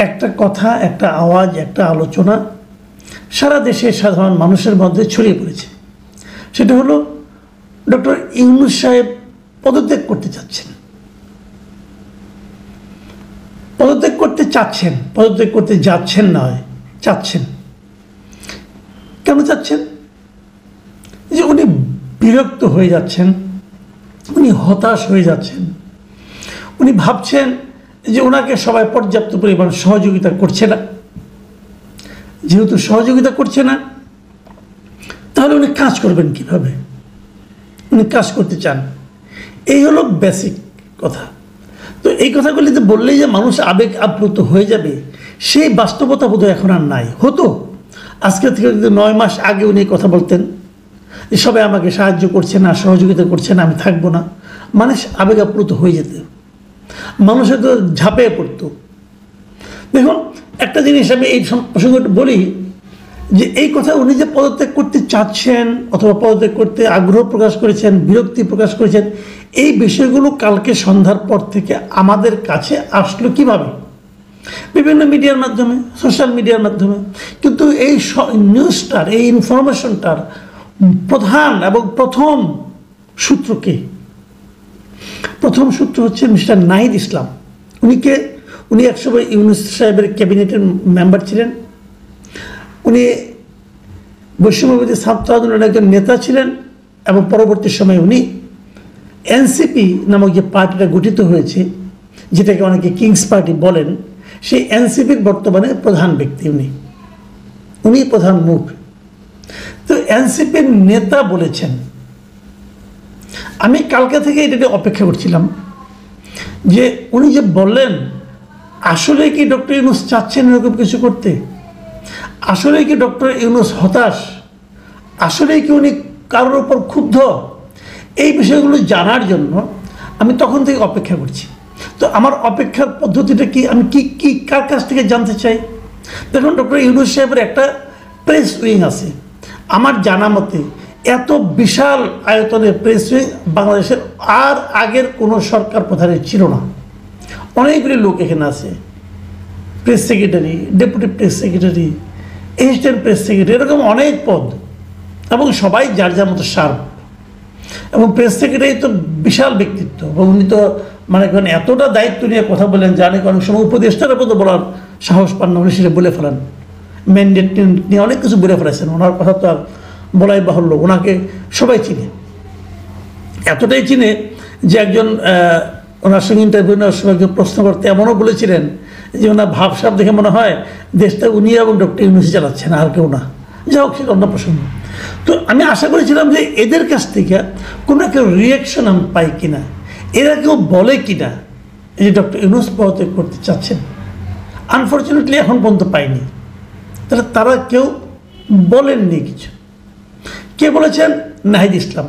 একটা কথা, একটা আওয়াজ, একটা আলোচনা সারা দেশের সাধারণ মানুষের মধ্যে ছড়িয়ে পড়েছে। সেটা হলো ডক্টর ইউনূস সাহেব পদত্যাগ করতে চাচ্ছেন। পদত্যাগ করতে চাচ্ছেন, পদত্যাগ করতে যাচ্ছেন নয়, চাচ্ছেন। কেন চাচ্ছেন? যে উনি বিরক্ত হয়ে যাচ্ছেন, উনি হতাশ হয়ে যাচ্ছেন, উনি ভাবছেন যে ওনাকে সবাই পর্যাপ্ত পরিমাণ সহযোগিতা করছে না। যেহেতু সহযোগিতা করছে না, তাহলে উনি কাজ করবেন কিভাবে? উনি কাজ করতে চান। এই হলো বেসিক কথা। তো এই কথাগুলিতে বললেই যে মানুষ আবেগ আপ্লুত হয়ে যাবে, সেই বাস্তবতা বোধহয় এখন আর নাই। হতো আজকে থেকে যদি 9 মাস আগে উনি কথা বলতেন যে সবাই আমাকে সাহায্য করছে না, সহযোগিতা করছে না, আমি থাকবো না, মানুষ আবেগ আপ্লুত হয়ে যেত, মানুষের তো ঝাঁপিয়ে পড়তো। দেখুন, একটা জিনিস আমি এই প্রসঙ্গটা বলি যে এই কথা উনি যে পদত্যাগ করতে চাচ্ছেন অথবা পদত্যাগ করতে আগ্রহ প্রকাশ করেছেন, বিরক্তি প্রকাশ করেছেন, এই বিষয়গুলো কালকে সন্ধ্যার পর থেকে আমাদের কাছে আসলো কিভাবে? বিভিন্ন মিডিয়ার মাধ্যমে, সোশ্যাল মিডিয়ার মাধ্যমে। কিন্তু এই নিউজটার, এই ইনফরমেশনটার প্রধান এবং প্রথম সূত্র কে? প্রথম সূত্র হচ্ছে মিস্টার নাহিদ ইসলাম। উনি একসময় ইউনূস সাহেবের ক্যাবিনেটের মেম্বার ছিলেন। উনি বৈষম্যবিরোধী ছাত্র আন্দোলনের একজন নেতা ছিলেন এবং পরবর্তী সময়ে উনি এনসিপি নামক যে পার্টিটা গঠিত হয়েছে, যেটাকে অনেকে কিংস পার্টি বলেন, সেই এনসিপির বর্তমানে প্রধান ব্যক্তি উনি প্রধান মুখ। তো এনসিপির নেতা বলেছেন, আমি কালকে থেকে এটা অপেক্ষা করছিলাম যে উনি যে বললেন আসলে কি ডক্টর ইউনূস চাচ্ছেন এরকম কিছু করতে, আসলে কি ডক্টর ইউনূস হতাশ, আসলে কি উনি কারোর ওপর ক্ষুব্ধ, এই বিষয়গুলো জানার জন্য আমি তখন থেকে অপেক্ষা করছি। তো আমার অপেক্ষার পদ্ধতিটা কি, আমি কি কার কাছ থেকে জানতে চাই? দেখুন, ডক্টর ইউনূস সাহেবের একটা প্রেস উইং আছে। আমার জানা মতে এত বিশাল আয়তনের প্রেস উইং বাংলাদেশের আর আগের কোনো সরকার প্রধানের ছিল না। অনেকগুলি লোক এখানে আছে, press secretary, deputy press secretary, assistant press secretary, এরকম অনেক পদ, এবং সবাই যার যার মতো শার্প। এবং প্রেস সেক্রেটারি তো বিশাল ব্যক্তিত্ব, এবং উনি তো মানে এতটা দায়িত্ব নিয়ে কথা বলেন, জানে অনেক সময় উপদেষ্টার মতো বলার সাহস পান না, উনি সেটা বলে ফেলেন। ম্যান্ডেট নিয়ে অনেক কিছু বলে ফেলেছেন, ওনার কথা তো আর বলাই বাহুল্য। ওনাকে সবাই চিনে, এতটাই চিনে যে একজন ওনার সঙ্গে ইন্টারভিউ নেওয়ার সময় একজন প্রশ্ন করতে এমনও বলেছিলেন যে ওনার ভাবসাব দেখে মনে হয় দেশটা উনি এবং ডক্টর ইউনূস চালাচ্ছেন, আর কেউ না। যা হোক, সেটা অন্য প্রসঙ্গ। তো আমি আশা করেছিলাম যে এদের কাছ থেকে কোনো একটা রিয়াকশন আমি পাই কিনা, এরা কেউ বলে কিনা যে ডক্টর ইউনূস পদত্যাগ করতে চাচ্ছেন। আনফর্চুনেটলি এখন পর্যন্ত পাইনি। তাহলে তারা কেউ বলেননি কিছু। কে বলেছেন? নাহিদ ইসলাম।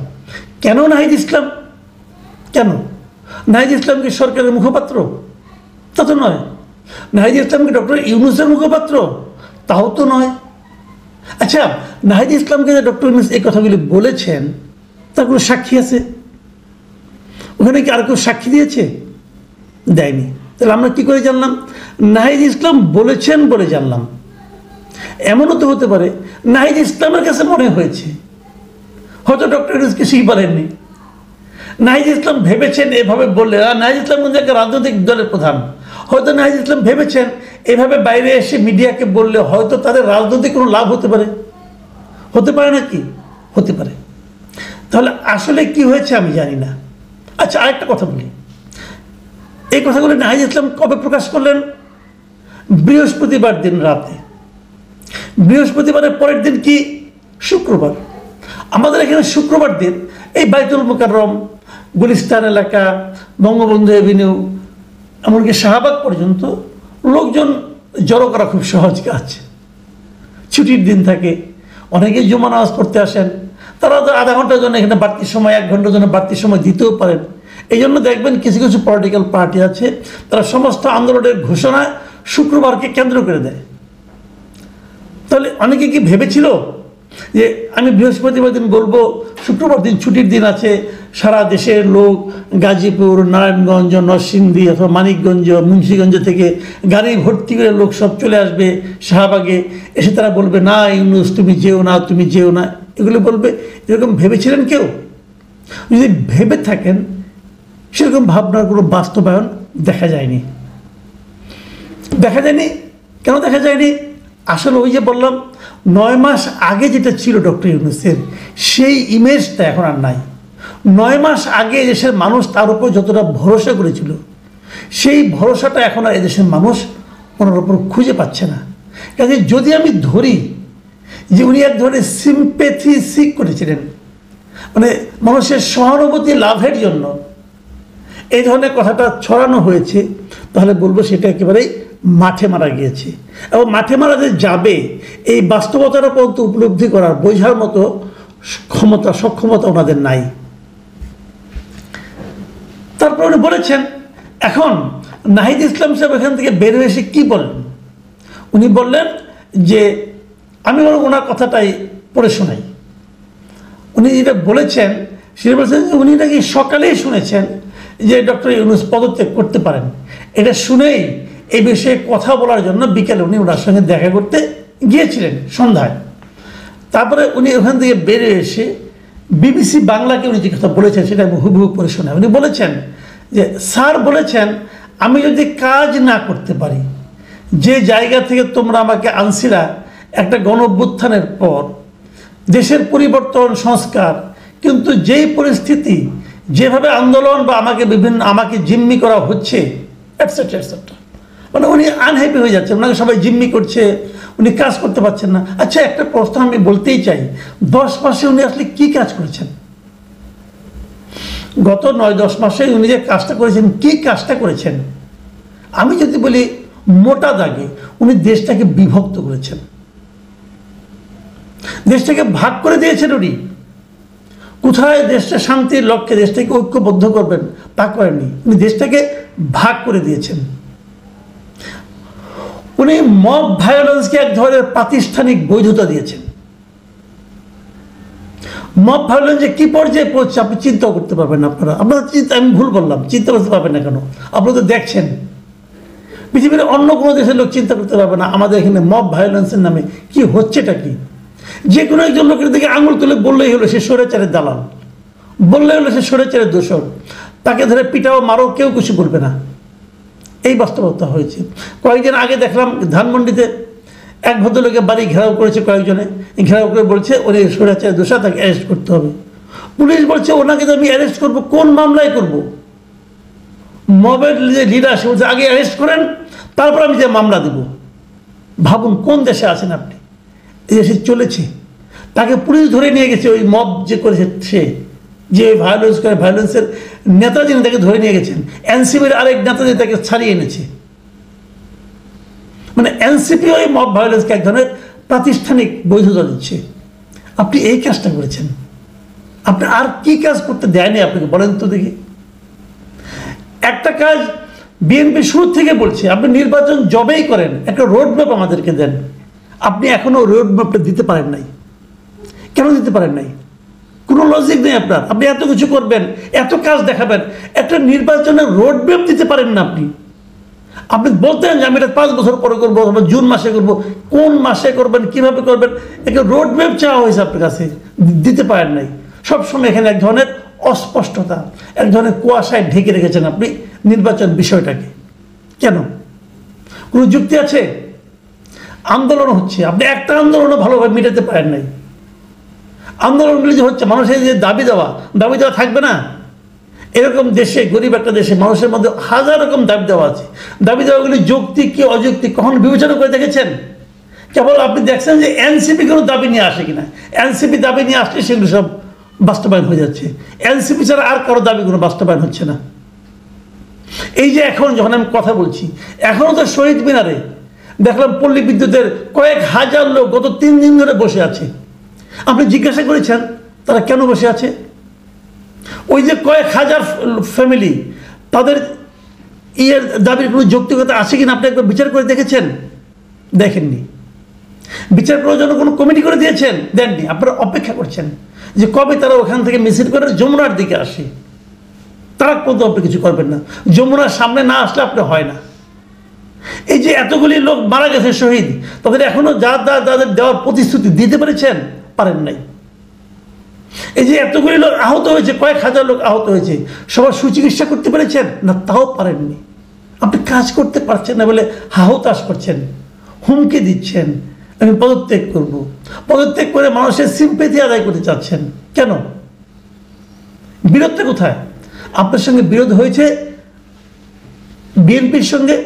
কেন নাহিদ ইসলাম? কেন? নাহিদ ইসলাম কি সরকারের মুখপাত্র? তা তো নয়। নাহিদ ইসলাম কি ডক্টর ইউনূসের মুখপাত্র? তাও তো নয়। আচ্ছা, নাহিদ ইসলামকে যে ডক্টর ইউনূস এই কথাগুলি বলেছেন, তার কোনো সাক্ষী আছে? ওখানে কি আর কেউ সাক্ষী দিয়েছে? দেয়নি। তাহলে আমরা কি করে জানলাম? নাহিদ ইসলাম বলেছেন বলে জানলাম। এমনও তো হতে পারে নাহিদ ইসলামের কাছে মনে হয়েছে, হয়তো ডক্টর ইউনূস কিছুই বলেননি। নাহিদ ইসলাম ভেবেছেন এভাবে বললে, নাহিদ ইসলাম কিন্তু একটা রাজনৈতিক দলের প্রধান, হয়তো নাহিদ ইসলাম ভেবেছেন এভাবে বাইরে এসে মিডিয়াকে বললে হয়তো তাদের রাজনৈতিক কোনো লাভ হতে পারে। হতে পারে নাকি? হতে পারে। তাহলে আসলে কি হয়েছে আমি জানি না। আচ্ছা, আরেকটা কথা বলি। এই কথাগুলো নাহিদ ইসলাম কবে প্রকাশ করলেন? বৃহস্পতিবার দিন রাতে। বৃহস্পতিবারের পরের দিন কি? শুক্রবার। আমাদের এখানে শুক্রবার দিন এই বাইতুল মোকাররম, গুলিস্তান এলাকা, বঙ্গবন্ধু এভিনিউ, এমনকি শাহবাগ পর্যন্ত লোকজন জড়ো করা খুব সহজ কাজ। ছুটির দিন থাকে, অনেকেই জুমা নামাজ পড়তে আসেন, তারা তো আধা ঘন্টার জন্য এখানে বাড়তি সময়, 1 ঘন্টার জন্য বাড়তি সময় দিতেও পারেন। এই জন্য দেখবেন কিছু কিছু পলিটিক্যাল পার্টি আছে, তারা সমস্ত আন্দোলনের ঘোষণা শুক্রবারকে কেন্দ্র করে দেয়। তাহলে অনেকে কি ভেবেছিল যে আমি বৃহস্পতিবার দিন বলবো, শুক্রবার দিন ছুটির দিন আছে, সারা দেশের লোক গাজীপুর, নারায়ণগঞ্জ, নরসিংদী অথবা মানিকগঞ্জ, মুন্সিগঞ্জ থেকে গাড়ি ভর্তি করে লোক সব চলে আসবে শাহবাগে, এসে তারা বলবে না ইউনূস তুমি যেও না, তুমি যেও না, এগুলো বলবে। এরকম ভেবেছিলেন কেউ? যদি ভেবে থাকেন, সেরকম ভাবনার কোনো বাস্তবায়ন দেখা যায়নি। কেন দেখা যায়নি? আসলে ওই যে বললাম, 9 মাস আগে যেটা ছিল ডক্টর ইউনূসের, সেই ইমেজটা এখন আর নাই। 9 মাস আগে এদেশের মানুষ তার উপর যতটা ভরসা করেছিল, সেই ভরসাটা এখন আর এদেশের মানুষ ওনার উপর খুঁজে পাচ্ছে না। কাজে যদি আমি ধরি যে উনি এক ধরনের সিম্প্যাথি সিক করেছিলেন, মানে মানুষের সহানুভূতি লাভের জন্য এই ধরনের কথাটা ছড়ানো হয়েছে, তাহলে বলবো সেটা একেবারেই মাঠে মারা গিয়েছে। এবং মাঠে মারা যে যাবে, এই বাস্তবতাটা পর্যন্ত উপলব্ধি করার, বোঝার মতো সক্ষমতা ওনাদের নাই। তারপর উনি বলেছেন, এখন নাহিদ ইসলাম সাহেব এখান থেকে বের হয়ে এসে কী বললেন? উনি বললেন যে, আমি ওনার কথাটাই পড়ে শোনাই। উনি যেটা বলেছেন সেটা বলেছেন যে উনি নাকি সকালেই শুনেছেন যে ডক্টর ইউনূস পদত্যাগ করতে পারেন। এটা শুনেই এই বিষয়ে কথা বলার জন্য বিকেলে উনি ওনার সঙ্গে দেখা করতে গিয়েছিলেন সন্ধ্যায়। তারপরে উনি ওখান থেকে বেরিয়ে এসে বিবিসি বাংলাকে উনি যে কথা বলেছেন সেটা আমি হুবহু পড়ে শোনাই। উনি বলেছেন যে, স্যার বলেছেন আমি যদি কাজ না করতে পারি, যে জায়গা থেকে তোমরা আমাকে আনছিলা একটা গণ-অভ্যুত্থানের পর, দেশের পরিবর্তন, সংস্কার, কিন্তু যেই পরিস্থিতি, যেভাবে আন্দোলন বা আমাকে জিম্মি করা হচ্ছে, এটসেট্রা এটসেট্রা, মানে উনি আনহ্যাপি হয়ে যাচ্ছেন, ওনাকে সবাই জিম্মি করছে, উনি কাজ করতে পারছেন না। আচ্ছা, একটা প্রশ্ন আমি বলতেই চাই, 10 মাসে উনি আসলে কি কাজ করেছেন? গত 9-10 মাসে উনি যে কাজটা করেছেন, কি কাজটা করেছেন? আমি যদি বলি মোটা দাগে, উনি দেশটাকে বিভক্ত করেছেন, দেশটাকে ভাগ করে দিয়েছেন। উনি কোথায় দেশটা শান্তির লক্ষ্যে দেশটাকে ঐক্যবদ্ধ করবেন তা করেননি, উনি দেশটাকে ভাগ করে দিয়েছেন। উনি মব ভায়োলেন্সকে এক ধরনের প্রাতিষ্ঠানিক বৈধতা দিয়েছেন। মব ভায়োলেন্স যে কি পর্যায়ে পড়ছে আপনি চিন্তা করতে পারবেন না। আপনারা চিন্তা, আমি ভুল বললাম, চিন্তা করতে পারবেন না কেন? আপনারা তো দেখছেন, পৃথিবীর অন্য কোনো দেশের লোক চিন্তা করতে পারবে না আমাদের এখানে মব ভায়োলেন্সের নামে কি হচ্ছেটা কি। যে কোনো একজন লোকের দিকে আঙুল তুলে বললেই হলো সে স্বৈরাচারের দালাল, বললেই হলো সে স্বৈরাচারের দোষর, তাকে ধরে পিটাও মারো, কেউ কিছু বলবে না। এই বাস্তবতা হয়েছে। কয়েকদিন আগে দেখলাম ধানমন্ডিতে এক ভদ্রলোকের বাড়ি ঘেরাও করেছে কয়েকজনে, ঘেরাও করে বলছে উনি স্বৈরাচারের দোষা, তাকে অ্যারেস্ট করতে হবে। পুলিশ বলছে ওনাকে তো আমি অ্যারেস্ট করবো, কোন মামলায় করব? মবের যে লিডার সে বলছে আগে অ্যারেস্ট করেন, তারপর আমি যে মামলা দেব। ভাবুন কোন দেশে আছেন আপনি। এই দেশে চলেছে, তাকে পুলিশ ধরে নিয়ে গেছে, ওই মব যে করেছে সে, যে ভায়োলেন্স করে, ভায়োলেন্সের নেতা যিনি তাকে ধরে নিয়ে গেছেন, এনসিপির আরেক নেতা যে তাকে ছাড়িয়ে এনেছে। মানে এনসিপি ওই মব ভায়োলেন্সকে এক ধরনের প্রাতিষ্ঠানিক বৈধতা দিচ্ছে। আপনি এই কাজটা করেছেন, আপনি আর কি কাজ করতে দেয়নি আপনাকে বলেন তো দেখি। একটা কাজ বিএনপি শুরু থেকে বলছে, আপনি নির্বাচন জবেই করেন, একটা রোড ম্যাপ আমাদেরকে দেন। আপনি এখনো রোড ম্যাপটা দিতে পারেন নাই। কেন দিতে পারেন নাই? কোনো লজিক নেই আপনার। আপনি এত কিছু করবেন, এত কাজ দেখাবেন, একটা নির্বাচনের রোড ম্যাপ দিতে পারেন না আপনি। আপনি বলতেন যে আমি এটা 5 বছর পরে করবো, অথবা জুন মাসে করবো, কোন মাসে করবেন, কিভাবে করবেন, একটা রোড ম্যাপ চাওয়া হয়েছে আপনার কাছে, দিতে পারেন নাই। সবসময় এখানে এক ধরনের অস্পষ্টতা, এক ধরনের কুয়াশায় ঢেকে রেখেছেন আপনি নির্বাচন বিষয়টাকে। কেন? কোনো যুক্তি আছে? আন্দোলন হচ্ছে, আপনি একটা আন্দোলনও ভালোভাবে মেটাতে পারেন নাই। আন্দোলনগুলি যে হচ্ছে, মানুষের যে দাবি দেওয়া থাকবে না? এরকম দেশে, গরিব একটা দেশে মানুষের মধ্যে হাজার রকম দাবি দেওয়া আছে। দাবি দেওয়াগুলি যৌক্তিক কি অযৌক্তিক কখনো বিবেচনা করে দেখেছেন? কেবল আপনি দেখছেন যে এনসিপি কোনো দাবি নিয়ে আসে কিনা। এনসিপি দাবি নিয়ে আসলে সেগুলো সব বাস্তবায়ন হয়ে যাচ্ছে। এনসিপি ছাড়া আর কারো দাবি কোনো বাস্তবায়ন হচ্ছে না। এই যে এখন যখন আমি কথা বলছি, এখনও তো শহীদ মিনারে দেখলাম পল্লী বিদ্যুতের কয়েক হাজার লোক গত 3 দিন ধরে বসে আছে। আপনি জিজ্ঞাসা করেছেন তারা কেন বসে আছে? ওই যে কয়েক হাজার ফ্যামিলি, তাদের দাবির কোনো যৌক্তিকতা আছে কিনা আপনি একবার বিচার করে দেখেছেন? দেখেননি। বিচার করার জন্য কোনো কমিটি করে দিয়েছেন? দেননি। আপনারা অপেক্ষা করছেন যে কবে তারা ওখান থেকে মিছিল করে যমুনার দিকে আসে, তারা পর্যন্ত আপনি কিছু করবেন না। যমুনার সামনে না আসলে আপনি হয় না। এই যে এতগুলি লোক মারা গেছে শহীদ, তাদের এখনো যাদের দেওয়ার প্রতিশ্রুতি দিতে পেরেছেন? পারেন নাই। এই যে এতগুলি লোক আহত হয়েছে, কয়েক হাজার লোক আহত হয়েছে, সবার সুচিকিৎসা করতে পেরেছেন? না, তাও পারেননি। আপনি কাজ করতে পারছেন না বলে হাহুতাশ করছেন, হুমকি দিচ্ছেন আমি পদত্যাগ করব। পদত্যাগ করে মানুষের সিম্পেথি আদায় করতে চাচ্ছেন কেন? বিরোধটা কোথায়? আপনার সঙ্গে বিরোধ হয়েছে বিএনপির সঙ্গে,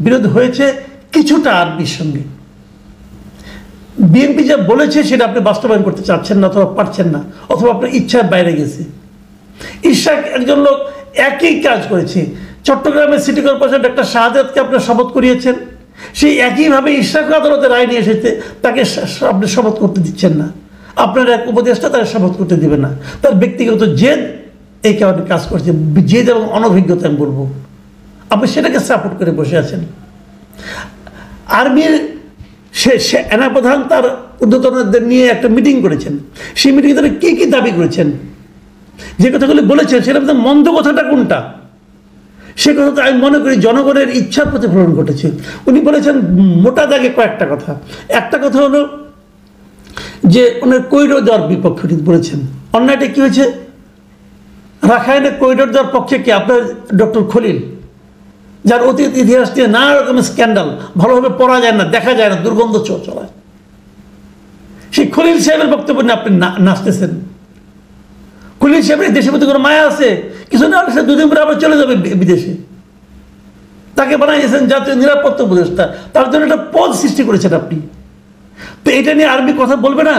বিরোধ হয়েছে কিছুটা আর্মির সঙ্গে। বিএনপি যা বলেছে সেটা আপনি বাস্তবায়ন করতে চাচ্ছেন না, অথবা পারছেন না, অথবা আপনার ইচ্ছার বাইরে গেছে। ইশাক একজন লোক একই কাজ করেছে। চট্টগ্রামের সিটি কর্পোরেশন ডক্টর শাহাদাতকে আপনার শপথ করিয়েছেন, সেই একইভাবে ইশাক আদালতে রায় নিয়ে এসেছে, তাকে আপনি শপথ করতে দিচ্ছেন না। আপনার এক উপদেষ্টা তাকে শপথ করতে দেবে না। তার ব্যক্তিগত জেদ এই কারণে কাজ করছে, জেদ এবং অনভিজ্ঞতা আমি বলবো। আপনি সেটাকে সাপোর্ট করে বসে আছেন। আর্মির সেনাপ্রধান তার ঊর্ধ্বতনদের নিয়ে একটা মিটিং করেছেন। সেই মিটিংয়ে তারা কী কী দাবি করেছেন, যে কথাগুলি বলেছেন সেটা মন্দ কথাটা কোনটা, সে কথা তো আমি মনে করি জনগণের ইচ্ছার প্রতিফলন ঘটেছে। উনি বলেছেন মোটা দাগে কয়েকটা কথা। একটা কথা হলো যে ওনার করিডোর দেওয়ার বিপক্ষে বলেছেন। অন্যায়টা কী হয়েছে? রাখাইনে করিডোর দেওয়ার পক্ষে কি আপনার ডক্টর খলিল, যার অতীত ইতিহাস দিয়ে নানা রকমের স্ক্যান্ডাল, ভালোভাবে পড়া যায় না, দেখা যায় না, দুর্গন্ধ চলায়, সেই খলিল সাহেবের বক্তব্য নিয়ে আপনি নাচতেছেন। খলিল সাহেবের দেশের প্রতি কোনো মায়া আছে? কিছু না, সে দুদিন পরে আবার চলে যাবে বিদেশে। তাকে বানাইছেন জাতীয় নিরাপত্তা উপদেষ্টা, তার জন্য একটা পদ সৃষ্টি করেছেন আপনি। তো এটা নিয়ে আর্মি কথা বলবে না?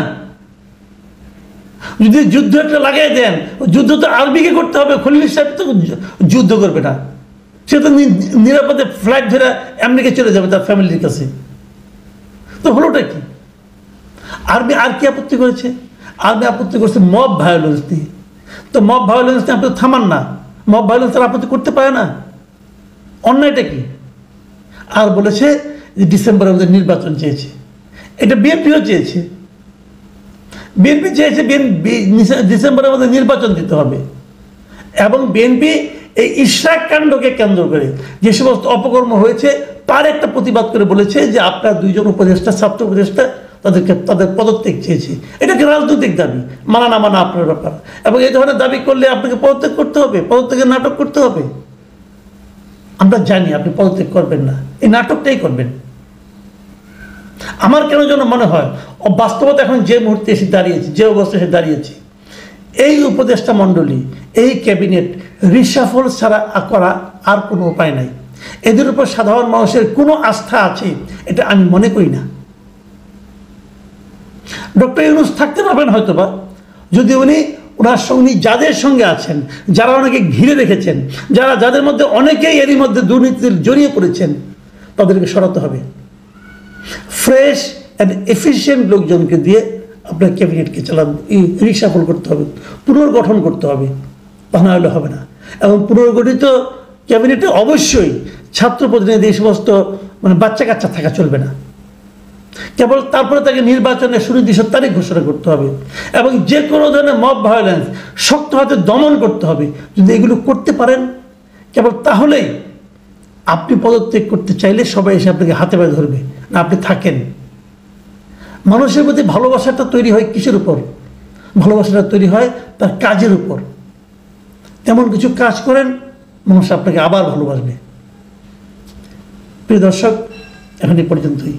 যদি যুদ্ধ একটা লাগাই দেন, যুদ্ধ তো আর্মিকে করতে হবে, খলিল সাহেব তো যুদ্ধ করবে না। সে তো নিরাপদে ফ্লাইট ধরে আমেরিকা চলে যাবে তার ফ্যামিলির কাছে। তো হলোটা কি? আর্মি আর কি আপত্তি করেছে? আর্মি আপত্তি করছে মব ভায়োলেন্স দিয়ে। তো মব ভায়োলেন্স নিয়ে আপনি থামান না, মব ভায়োলেন্স তারা আপত্তি করতে পারে না। অন্যায়টা কি? আর বলেছে যে ডিসেম্বরে আমাদের নির্বাচন চেয়েছে। এটা বিএনপিও চেয়েছে। বিএনপি চেয়েছে ডিসেম্বরে আমাদের নির্বাচন দিতে হবে। এবং বিএনপি এই ইশরাক কাণ্ডকে কেন্দ্র করে যে সমস্ত অপকর্ম হয়েছে তার একটা প্রতিবাদ করে বলেছে যে আপনার দুইজন উপদেষ্টা, ছাত্র উপদেষ্টা, তাদের পদত্যাগ চেয়েছে। এটাকে রাজনৈতিক দাবি, মানা না মানা আপনার ব্যাপার। এবং এই ধরনের দাবি করলে আপনাকে পদত্যাগ করতে হবে, পদত্যাগের নাটক করতে হবে। আমরা জানি আপনি পদত্যাগ করবেন না, এই নাটকটাই করবেন। আমার কেন যেন মনে হয় বাস্তবতা এখন যে মুহূর্তে এসে দাঁড়িয়েছে, যে অবস্থায় এসে দাঁড়িয়েছে, এই উপদেষ্টা মণ্ডলী, এই ক্যাবিনেট রিশাফল ছাড়া করা আর কোনো উপায় নাই। এদের উপর সাধারণ মানুষের কোনো আস্থা আছে এটা আমি মনে করি না। ডক্টর ইউনূস থাকতে পারবেন হয়তোবা যদি উনি ওনার সঙ্গে যাদের সঙ্গে আছেন, যারা ওনাকে ঘিরে রেখেছেন, যাদের মধ্যে অনেকেই এরই মধ্যে দুর্নীতির জড়িয়ে পড়েছেন, তাদেরকে সরাতে হবে। ফ্রেশ অ্যান্ড এফিশিয়েন্ট লোকজনকে দিয়ে আপনার ক্যাবিনেটকে রিশাফল করতে হবে, পুনর্গঠন করতে হবে, তা না হলে হবে না। এবং পুনর্গঠিত ক্যাবিনেটে অবশ্যই ছাত্র প্রতিনিধি এই সমস্ত বাচ্চা কাচ্চা থাকা চলবে না। কেবল তারপরে তাকে নির্বাচনের সুনির্দিষ্ট তারিখ ঘোষণা করতে হবে এবং যে কোনো ধরনের মব ভায়োলেন্স শক্ত হাতে দমন করতে হবে। যদি এগুলো করতে পারেন, কেবল তাহলেই আপনি পদত্যাগ করতে চাইলে সবাই এসে আপনাকে হাতে পায়ে ধরবে, না আপনি থাকেন। মানুষের প্রতি ভালোবাসাটা তৈরি হয় কিসের উপর? ভালোবাসাটা তৈরি হয় তার কাজের উপর। তেমন কিছু কাজ করেন, মানুষ আপনাকে আবার ভালোবাসবে। প্রিয় দর্শক, এখন এই পর্যন্তই।